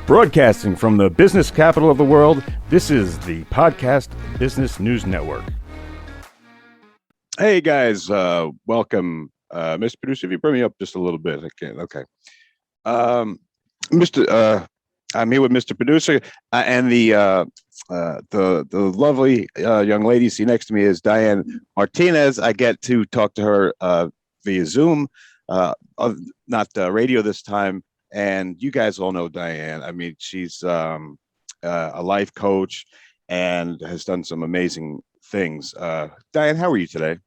Broadcasting from the business capital of the world, this is the Podcast Business News Network. Hey guys, welcome. Mr. Producer, if you bring me up just a little bit, I can. Okay. I'm here with Mr. Producer and the lovely young lady see next to me is Diane Martinez. I get to talk to her via Zoom, not radio this time. And you guys all know Diane. I mean, she's a life coach and has done some amazing things. Diane, how are you today?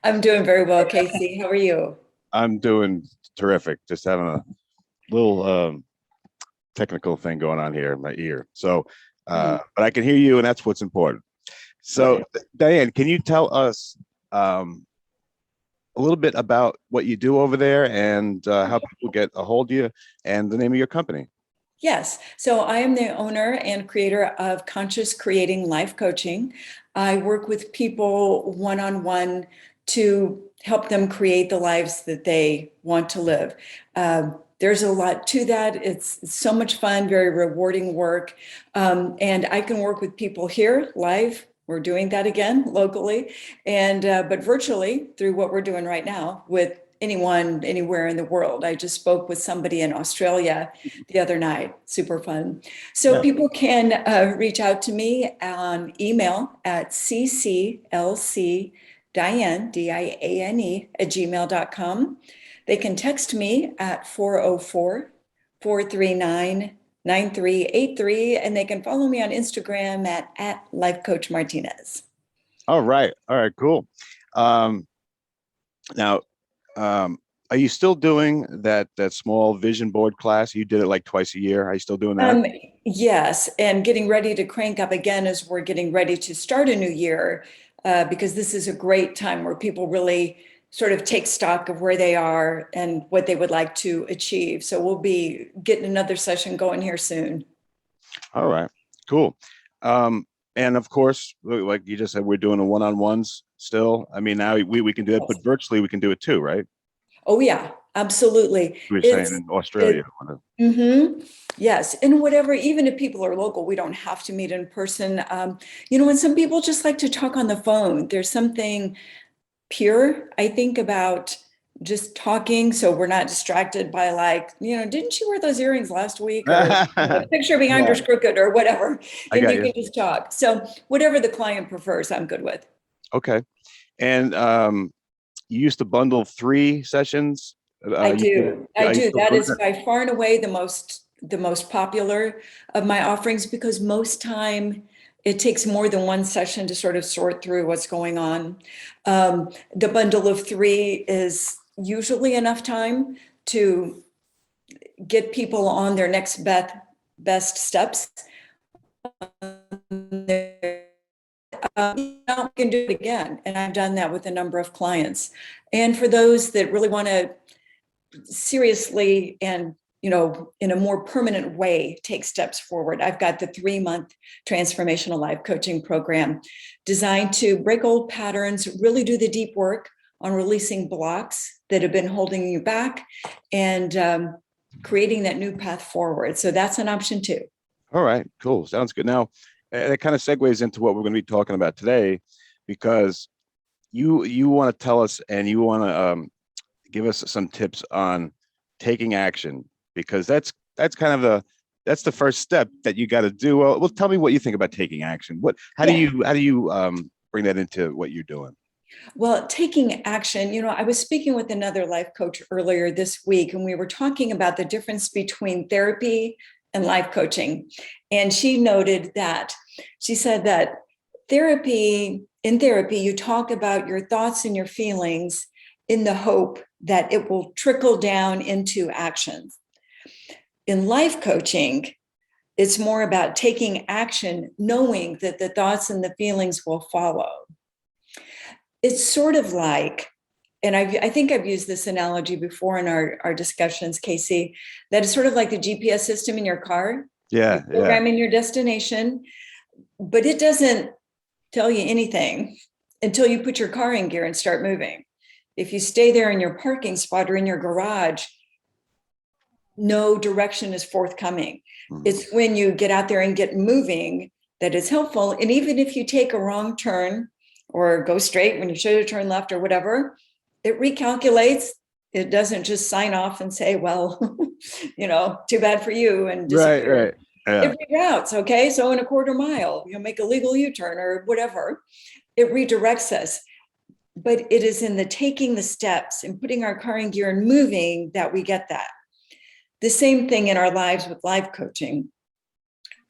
I'm doing very well, Casey. How are you? I'm doing terrific. Just having a little technical thing going on here in my ear. So, but I can hear you, and that's what's important. So, Diane, can you tell us a little bit about what you do over there and how people get a hold of you and the name of your company? Yes. So I am the owner and creator of Conscious Creating Life Coaching. I work with people one-on-one to help them create the lives that they want to live. There's a lot to that. It's so much fun, very rewarding work. And I can work with people here live. We're doing that again locally, and but virtually through what we're doing right now with anyone, anywhere in the world. I just spoke with somebody in Australia the other night. Super fun. So people can reach out to me on email at cclcdiane, Diane, @gmail.com. They can text me at 404-439-9383, and they can follow me on Instagram at Life Coach Martinez. All right, cool. Now, are you still doing that small vision board class? You did it like twice a year. Are you still doing that? Yes, and getting ready to crank up again as we're getting ready to start a new year, because this is a great time where people really sort of take stock of where they are and what they would like to achieve. So we'll be getting another session going here soon. All right, cool. And of course, like you just said, we're doing the one-on-ones still. I mean, now we can do it, but virtually we can do it too, right? Oh yeah, absolutely. You were saying in Australia. Yes, and whatever, even if people are local, we don't have to meet in person. And some people just like to talk on the phone. There's something pure, I think, about just talking, so we're not distracted by didn't you wear those earrings last week, or the picture behind her's crooked, or whatever, and you can just talk. So whatever the client prefers, I'm good with. Okay. And you used to bundle 3 sessions? I do. That is by far and away the most popular of my offerings, because most time it takes more than one session to sort of sort through what's going on. The bundle of 3 is usually enough time to get people on their next best steps. We can do it again. And I've done that with a number of clients. And for those that really want to seriously and in a more permanent way take steps forward, I've got the 3-month transformational life coaching program designed to break old patterns, really do the deep work on releasing blocks that have been holding you back, and creating that new path forward. So that's an option too. All right, cool. Sounds good. Now, it kind of segues into what we're going to be talking about today, because you want to tell us and you want to give us some tips on taking action, because that's kind of that's the first step that you got to do. Well, tell me what you think about taking action. How do you bring that into what you're doing? Well, taking action, I was speaking with another life coach earlier this week, and we were talking about the difference between therapy and life coaching. And she said that in therapy, you talk about your thoughts and your feelings in the hope that it will trickle down into actions. In life coaching, it's more about taking action, knowing that the thoughts and the feelings will follow. It's sort of like, and I think I've used this analogy before in our discussions, Casey, that it's sort of like the GPS system in your car. Yeah. You're programming your destination, but it doesn't tell you anything until you put your car in gear and start moving. If you stay there in your parking spot or in your garage, no direction is forthcoming. Mhm. It's when you get out there and get moving that is helpful. And even if you take a wrong turn or go straight when you should have turned left or whatever, it recalculates. It doesn't just sign off and say, well, too bad for you, and Right, disappear. right. Yeah. It reroutes. Okay, so in a quarter mile, make a legal U-turn or whatever. It redirects us. But it is in the taking the steps and putting our car in gear and moving that we get that. The same thing in our lives with life coaching.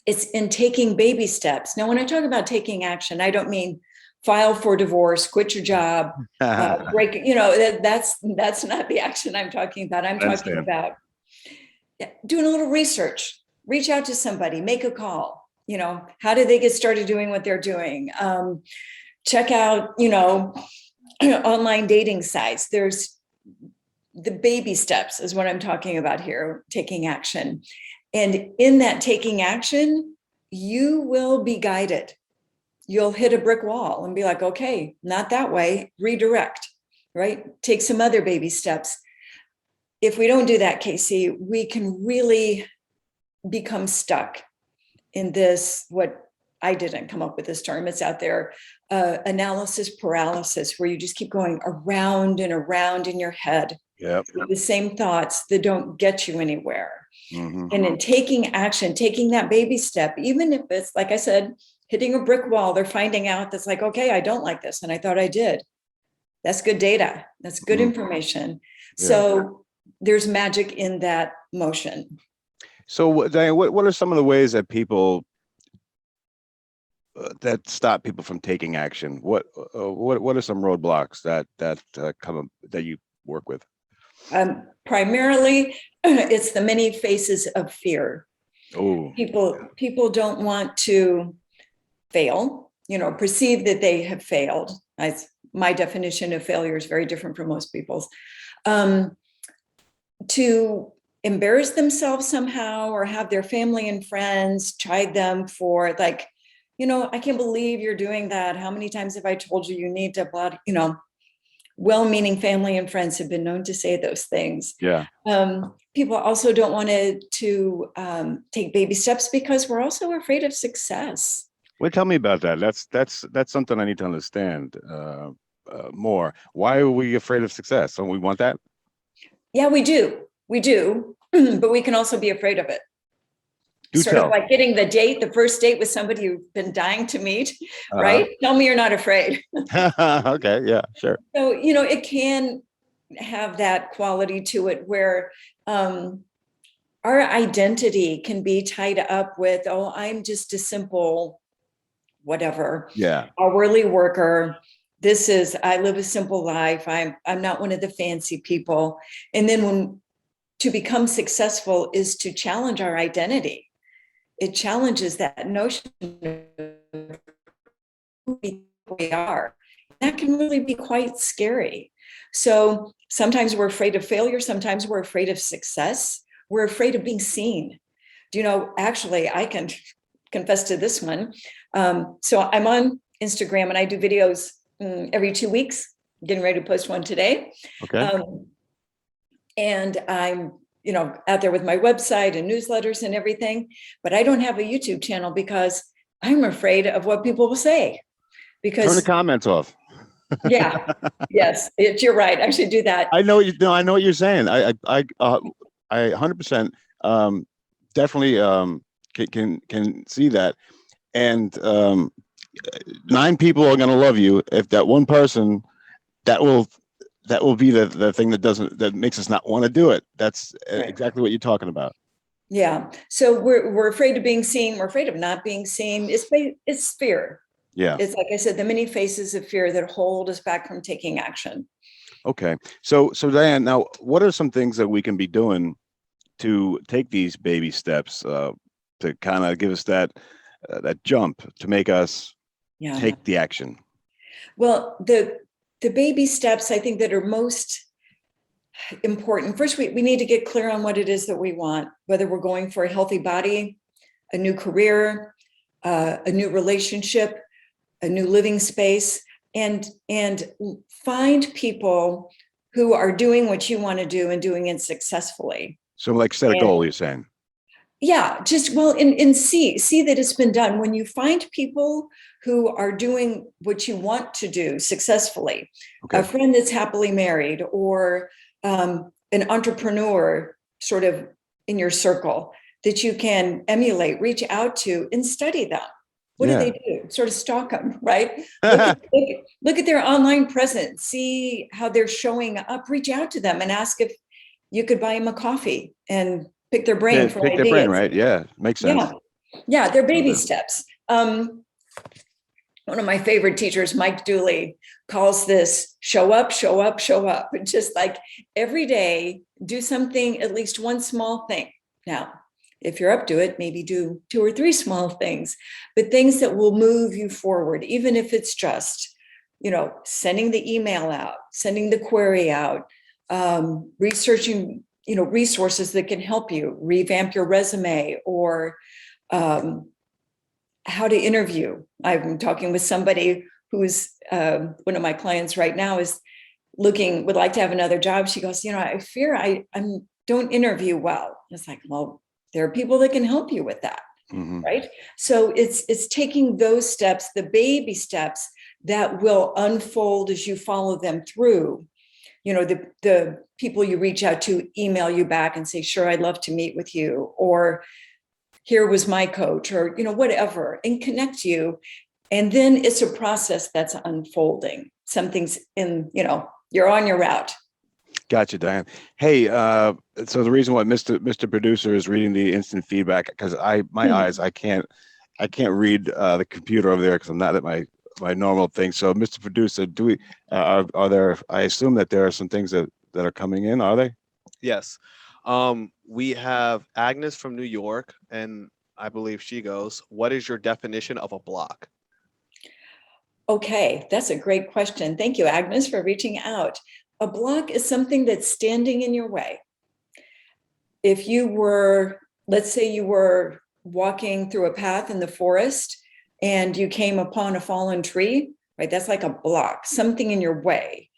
It's in taking baby steps. Now, when I talk about taking action, I don't mean file for divorce, quit your job, break, that's not the action I'm talking about. I'm I talking understand. about doing a little research, reach out to somebody, make a call. How did they get started doing what they're doing? Check out, online dating sites. There's the baby steps is what I'm talking about here, taking action. And in that taking action, you will be guided. You'll hit a brick wall and be like, okay, not that way, redirect, right? Take some other baby steps. If we don't do that, Casey, we can really become stuck in this, what I didn't come up with this term, it's out there, analysis paralysis, where you just keep going around and around in your head. Yep. With the same thoughts that don't get you anywhere. Mm-hmm. And in taking action, taking that baby step, even if it's, like I said, hitting a brick wall, they're finding out that's like, okay, I don't like this. And I thought I did. That's good data. That's good information. Yeah. So there's magic in that motion. So, Diane, what are some of the ways that people that stop people from taking action? What are some roadblocks that come up that you work with? Primarily, it's the many faces of fear. Oh, People don't want to fail, perceive that they have failed. My definition of failure is very different from most people's. To embarrass themselves somehow, or have their family and friends chide them for, like, I can't believe you're doing that. How many times have I told you need to, well-meaning family and friends have been known to say those things. yeah. People also don't want to take baby steps because we're also afraid of success. Well, tell me about that. That's something I need to understand more. Why are we afraid of success? Don't we want that? Yeah, we do, but we can also be afraid of it. Sort of like getting the first date with somebody you've been dying to meet, right? Tell me you're not afraid. Okay, yeah, sure. So, it can have that quality to it where our identity can be tied up with, oh, I'm just a simple whatever. Yeah. Hourly worker. I live a simple life. I'm not one of the fancy people. And then to become successful is to challenge our identity. It challenges that notion of who we are. That can really be quite scary. So sometimes we're afraid of failure. Sometimes we're afraid of success. We're afraid of being seen. Actually, I can confess to this one. So I'm on Instagram and I do videos every 2 weeks. Getting ready to post one today. Okay. And I'm out there with my website and newsletters and everything, but I don't have a YouTube channel because I'm afraid of what people will say. Because turn the comments off. Yeah. Yes, you're right. I should do that. I know I know what you're saying. I 100% definitely can see that. And 9 people are going to love you. If that one person, that will be the thing that makes us not want to do it. That's right. Exactly what you're talking about. Yeah. So we're afraid of being seen. We're afraid of not being seen. It's fear. Yeah. It's like I said, the many faces of fear that hold us back from taking action. Okay. So Diane, now what are some things that we can be doing to take these baby steps to kind of give us that jump to make us take the action? Well, the baby steps I think that are most important. First, we need to get clear on what it is that we want, whether we're going for a healthy body, a new career, a new relationship, a new living space, and find people who are doing what you want to do and doing it successfully. So like set a And goal, you're saying. yeah, just well, and see that it's been done. When you find people who are doing what you want to do successfully, a Okay. friend that's happily married, or an entrepreneur sort of in your circle that you can emulate, reach out to, and study them. What do Yeah. they do? Sort of stalk them, right? Look at their online presence, see how they're showing up, reach out to them and ask if you could buy them a coffee and pick their brain for Pick their brain, ideas. right? Yeah. Makes Yeah. sense. Yeah, they're No baby doubt. steps. One of my favorite teachers, Mike Dooley, calls this show up, show up, show up. And just like every day, do something, at least one small thing. Now, if you're up to it, maybe do 2 or 3 small things, but things that will move you forward, even if it's just, sending the email out, sending the query out, researching, resources that can help you revamp your resume, or how to interview. I'm talking with somebody who's one of my clients right now is would like to have another job. She goes, I fear I don't interview well. It's like, well, there are people that can help you with that. Mm-hmm. Right. So it's taking those steps, the baby steps that will unfold as you follow them through. The people you reach out to email you back and say, sure, I'd love to meet with you, or here was my coach, or whatever, and connect you. And then it's a process that's unfolding. Something's you're on your route. Gotcha, Diane. Hey, so the reason why Mr. Producer is reading the instant feedback, because my eyes, I can't read the computer over there because I'm not at my normal thing. So, Mr. Producer, do we are there? I assume that there are some things that are coming in. Are they? Yes. We have Agnes from New York, and I believe she goes, what is your definition of a block? Okay, that's a great question. Thank you, Agnes, for reaching out. A block is something that's standing in your way. If you were, let's say you were walking through a path in the forest and you came upon a fallen tree, right? That's like a block, something in your way.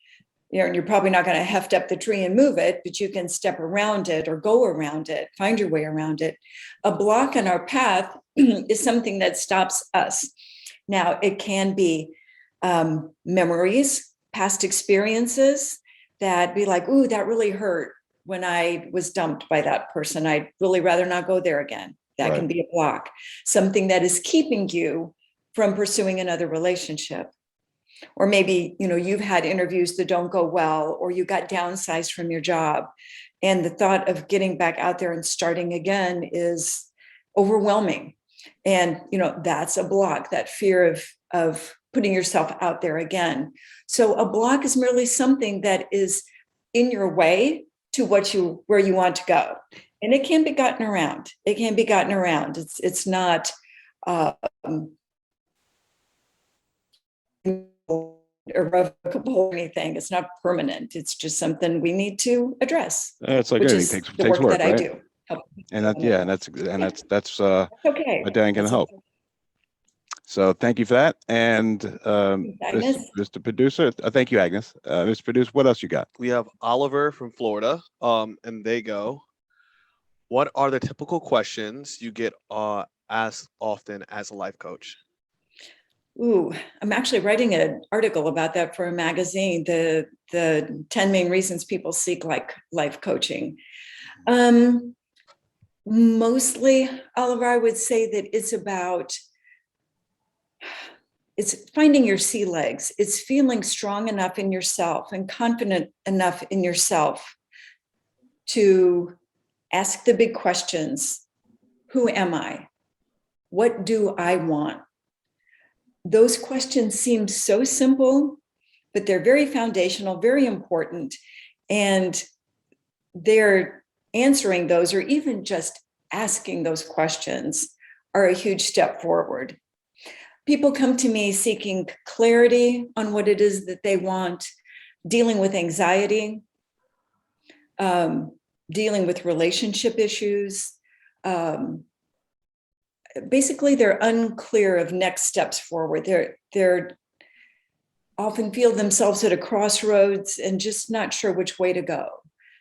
And you're probably not going to heft up the tree and move it, but you can step around it or go around it, find your way around it. A block on our path is something that stops us. Now, it can be memories, past experiences that be like, ooh, that really hurt when I was dumped by that person. I'd really rather not go there again. That can be a block. Something that is keeping you from pursuing another relationship. Or maybe, you've had interviews that don't go well, or you got downsized from your job. And the thought of getting back out there and starting again is overwhelming. And, that's a block, that fear of putting yourself out there again. So a block is merely something that is in your way to where you want to go. And it can be gotten around. It's not irrevocable or anything. It's not permanent. It's just something we need to address. It's like which anything is the takes work work, that I right? do. And that's Okay. what Diane can help. So thank you for that. And Agnes? Mr. Producer, thank you, Agnes. Mr. Producer, what else you got? We have Oliver from Florida, and they go, what are the typical questions you get asked often as a life coach? Ooh, I'm actually writing an article about that for a magazine, the 10 main reasons people seek life coaching. Mostly, Oliver, I would say that it's finding your sea legs. It's feeling strong enough in yourself and confident enough in yourself to ask the big questions. Who am I? What do I want? Those questions seem so simple, but they're very foundational, very important. And they're answering those, or even just asking those questions, are a huge step forward. People come to me seeking clarity on what it is that they want, dealing with anxiety, dealing with relationship issues. Basically, they're unclear of next steps forward. They're often feel themselves at a crossroads and just not sure which way to go.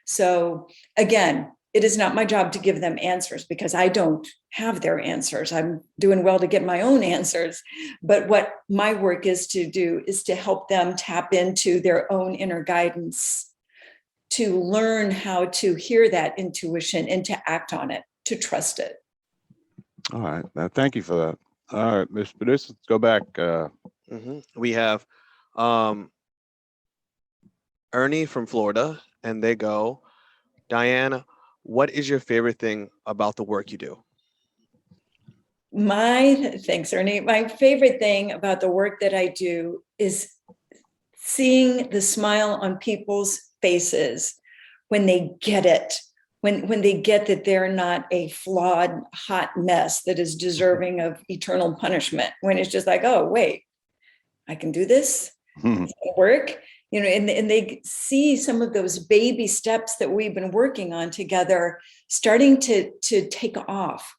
So again, it is not my job to give them answers because I don't have their answers. I'm doing well to get my own answers. But what my work is to do is to help them tap into their own inner guidance, to learn how to hear that intuition and to act on it, to trust it. All right. Thank you for that. All right, Mr. Producer, let's go back. We have Ernie from Florida, and they go, Diane, what is your favorite thing about the work you do? Thanks, Ernie. My favorite thing about the work that I do is seeing the smile on people's faces when they get it, when they get that they're not a flawed, hot mess that is deserving of eternal punishment, when it's just like, oh, wait, I can do this, it's gonna work, you know, and they see some of those baby steps that we've been working on together starting to take off.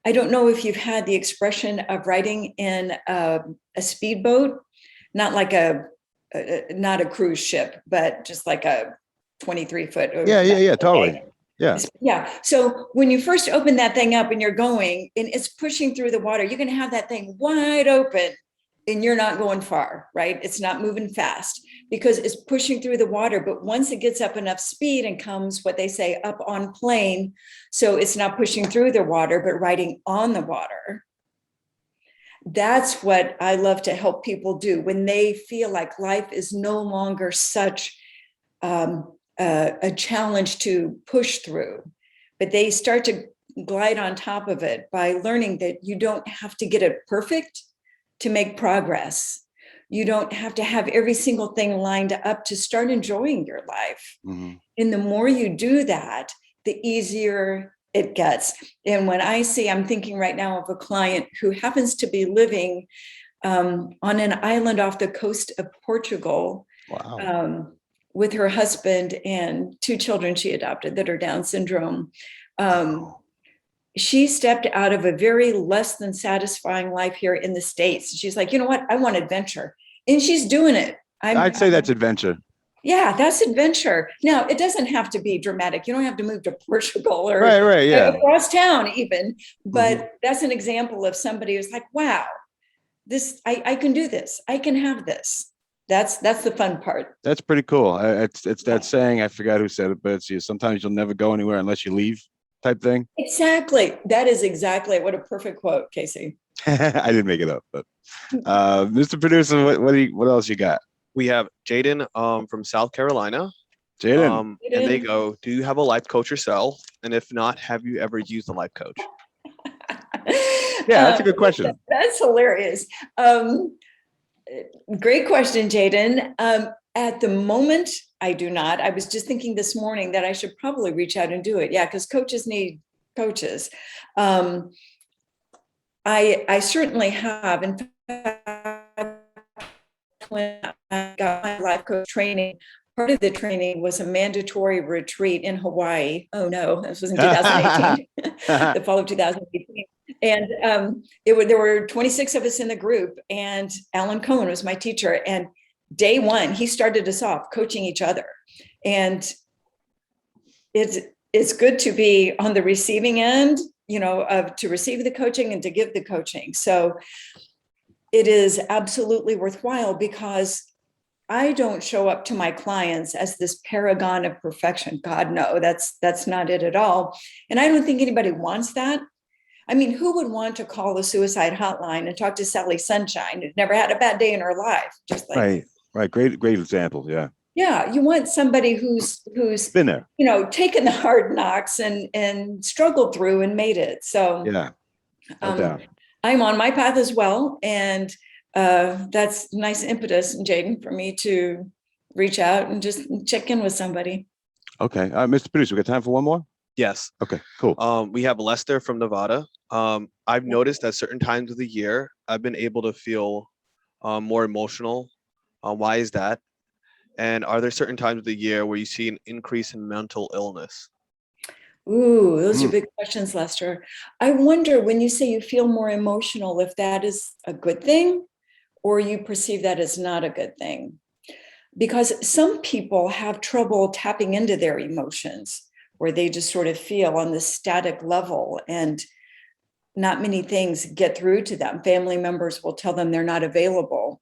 I don't know if you've had the expression of riding in a speedboat, not like not a cruise ship, but just like a 23-foot. Yeah, totally. Yeah. Yeah. So when you first open that thing up and you're going and it's pushing through the water, you're going to have that thing wide open and you're not going far, right? It's not moving fast because it's pushing through the water. But once it gets up enough speed and comes what they say up on plane, so it's not pushing through the water, but riding on the water. That's what I love to help people do when they feel like life is no longer such a challenge to push through, but they start to glide on top of it by learning that you don't have to get it perfect to make progress. You don't have to have every single thing lined up to start enjoying your life. Mm-hmm. And the more you do that, the easier it gets. And when I see, I'm thinking right now of a client who happens to be living on an island off the coast of Portugal. Wow. With her husband and 2 children she adopted that are Down syndrome. She stepped out of a very less than satisfying life here in the States. She's like, you know what? I want adventure. And she's doing it. I'd say that's adventure. Yeah, that's adventure. Now, it doesn't have to be dramatic. You don't have to move to Portugal or right, yeah. across town even. But that's an example of somebody who's like, wow, I can do this. I can have this. That's the fun part. That's pretty cool. It's that saying, I forgot who said it, but it's sometimes you'll never go anywhere unless you leave type thing. Exactly. That is exactly what a perfect quote, Casey. I didn't make it up, but Mr. Producer, what else you got? We have Jaden from South Carolina. Jaden. And they go, do you have a life coach yourself? And if not, have you ever used a life coach? Yeah, that's a good question. That's hilarious. Great question, Jaden. At the moment, I do not. I was just thinking this morning that I should probably reach out and do it. Yeah, because coaches need coaches. I certainly have. In fact, when I got my life coach training, part of the training was a mandatory retreat in Hawaii. Oh no, this was in 2018, the fall of 2018. And there were 26 of us in the group, and Alan Cohen was my teacher. And day one, he started us off coaching each other. And it's good to be on the receiving end, you know, to receive the coaching and to give the coaching. So it is absolutely worthwhile because I don't show up to my clients as this paragon of perfection. God, no, that's not it at all. And I don't think anybody wants that. I mean, who would want to call the suicide hotline and talk to Sally Sunshine, who'd never had a bad day in her life? Just like, right. Great example. Yeah. Yeah. You want somebody who's been there, you know, taken the hard knocks and struggled through and made it. So yeah, no doubt. I'm on my path as well. And that's nice impetus, Jaden, for me to reach out and just check in with somebody. Okay. Mr. Producer, we got time for one more? Yes. Okay, cool. We have Lester from Nevada. I've noticed at certain times of the year, I've been able to feel more emotional. Why is that? And are there certain times of the year where you see an increase in mental illness? Ooh, those are big questions, Lester. I wonder when you say you feel more emotional, if that is a good thing or you perceive that as not a good thing. Because some people have trouble tapping into their emotions, where they just sort of feel on this static level, and not many things get through to them. Family members will tell them they're not available.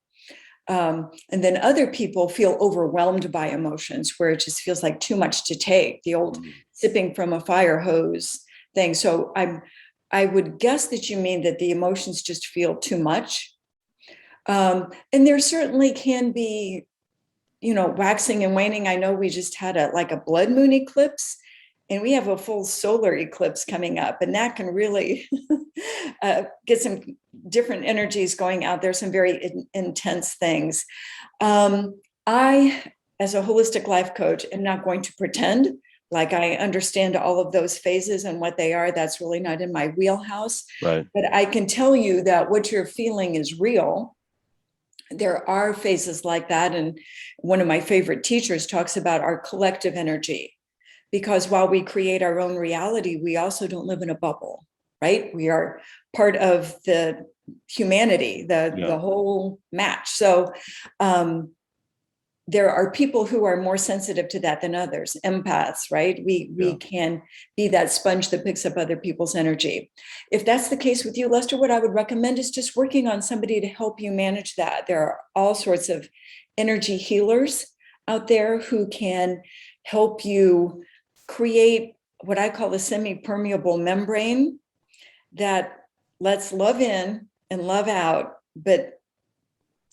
And then other people feel overwhelmed by emotions, where it just feels like too much to take, the old sipping from a fire hose thing. So I would guess that you mean that the emotions just feel too much. And there certainly can be, waxing and waning. I know we just had a blood moon eclipse, and we have a full solar eclipse coming up, and that can really get some different energies going out there, some very intense things. I, as a holistic life coach, am not going to pretend like I understand all of those phases and what they are. That's really not in my wheelhouse. Right. But I can tell you that what you're feeling is real. There are phases like that. And one of my favorite teachers talks about our collective energy, because while we create our own reality, we also don't live in a bubble, right? We are part of the humanity, the whole match. So there are people who are more sensitive to that than others, empaths, right? We can be that sponge that picks up other people's energy. If that's the case with you, Lester, what I would recommend is just working on somebody to help you manage that. There are all sorts of energy healers out there who can help you create what I call a semi-permeable membrane that lets love in and love out, but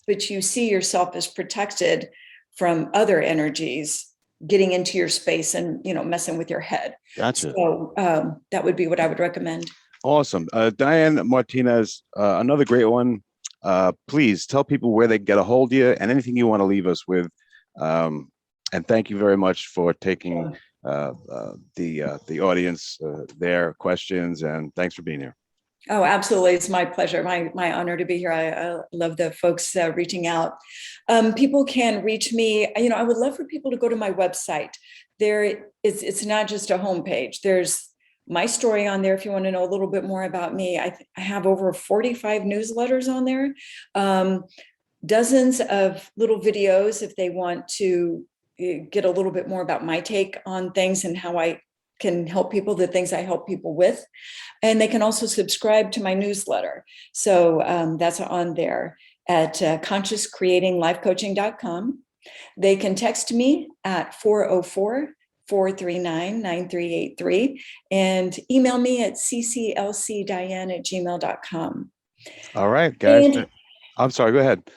you see yourself as protected from other energies getting into your space and, messing with your head. Gotcha. So that would be what I would recommend. Awesome. Diane Martinez, another great one. Please tell people where they can get a hold of you and anything you want to leave us with. And thank you very much for taking the audience their questions, and thanks for being here. Oh, absolutely. It's my pleasure. My honor to be here. I love the folks reaching out. People can reach me. I would love for people to go to my website. It's not just a homepage. There's my story on there if you want to know a little bit more about me. I have over 45 newsletters on there, dozens of little videos if they want to get a little bit more about my take on things and how I can help people, the things I help people with. And they can also subscribe to my newsletter. So that's on there at consciouscreatinglifecoaching.com. They can text me at 404-439-9383 and email me at cclcdiane@gmail.com. All right, guys. And, I'm sorry, go ahead.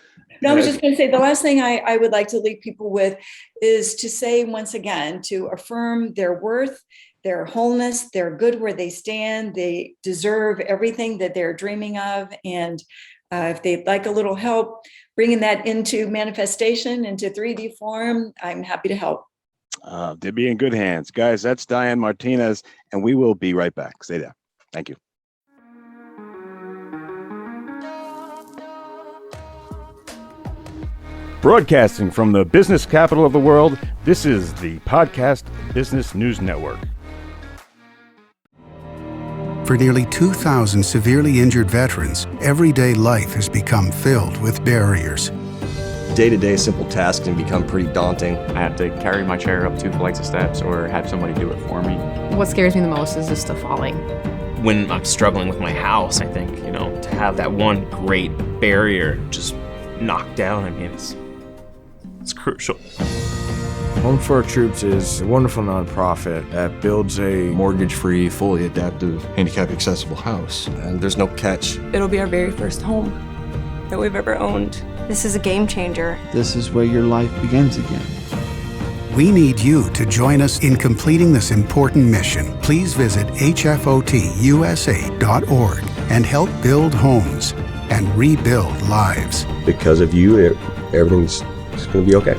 No, I was just going to say the last thing I would like to leave people with is to say once again, to affirm their worth, their wholeness, they're good where they stand. They deserve everything that they're dreaming of. And if they'd like a little help bringing that into manifestation, into 3D form, I'm happy to help. They'll be in good hands. Guys, that's Diane Martinez, and we will be right back. Stay there. Thank you. Broadcasting from the business capital of the world, this is the Podcast Business News Network. For nearly 2,000 severely injured veterans, everyday life has become filled with barriers. Day-to-day simple tasks can become pretty daunting. I have to carry my chair up 2 flights of steps or have somebody do it for me. What scares me the most is just the falling. When I'm struggling with my house, I think, to have that one great barrier just knocked down, it's crucial. Home for Our Troops is a wonderful nonprofit that builds a Mortgage-free, fully adaptive, handicap-accessible house. And there's no catch. It'll be our very first home that we've ever owned. This is a game changer. This is where your life begins again. We need you to join us in completing this important mission. Please visit hfotusa.org and help build homes and rebuild lives. Because of you, everything's going to be okay.